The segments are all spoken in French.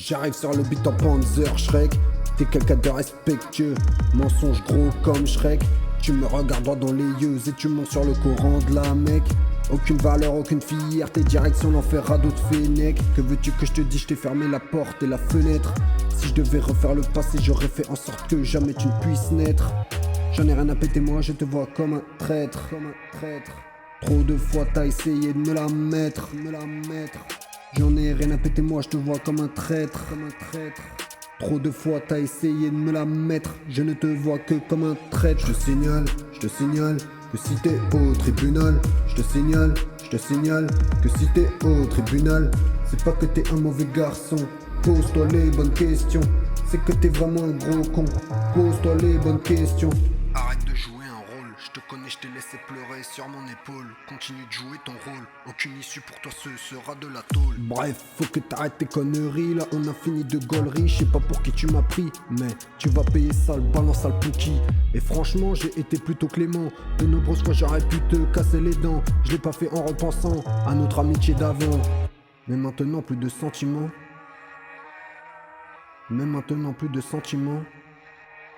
J'arrive sur le beat en Panzer Shrek. T'es quelqu'un de respectueux, mensonge gros comme Shrek. Tu me regardes droit dans les yeux et tu mens sur le Coran de la Mecque. Aucune valeur, aucune fierté, direction l'enfer à d'autres fenêtres. Que veux-tu que je te dise, je t'ai fermé la porte et la fenêtre. Si je devais refaire le passé, j'aurais fait en sorte que jamais tu ne puisses naître. J'en ai rien à péter, moi je te vois comme un traître, Trop de fois t'as essayé de me la mettre, J'en ai rien à péter, moi je te vois comme un traître, Trop de fois t'as essayé de me la mettre, je ne te vois que comme un traître. Je te signale que si t'es au tribunal, je te signale que si t'es au tribunal, c'est pas que t'es un mauvais garçon. Pose-toi les bonnes questions, c'est que t'es vraiment un gros con. Pose-toi les bonnes questions. Arrête de jouer un rôle, je te connais, je t'ai laissé pleurer sur mon épaule. Continue de jouer ton rôle, aucune issue pour toi ce sera de la tôle. Bref, faut que t'arrêtes tes conneries, là on a fini de gaulerie. Je sais pas pour qui tu m'as pris, mais tu vas payer ça, le balance sale Pookie. Et franchement j'ai été plutôt clément, de nombreuses fois j'aurais pu te casser les dents. Je l'ai pas fait en repensant à notre amitié d'avant. Mais maintenant plus de sentiments. Mais maintenant plus de sentiments.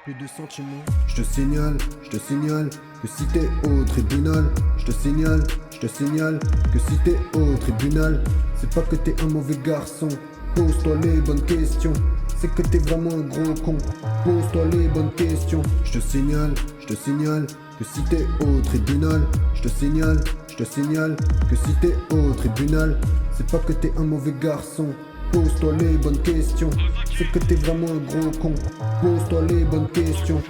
Je te signale que si t'es au tribunal, je te signale que si t'es au tribunal, c'est pas que t'es un mauvais garçon. Pose-toi les bonnes questions, c'est que t'es vraiment un gros con. Pose-toi les bonnes questions. Je te signale que si t'es au tribunal, je te signale que si t'es au tribunal, c'est pas que t'es un mauvais garçon. Pose-toi les bonnes questions, c'est que t'es vraiment un gros con. Pose-toi les bonnes questions.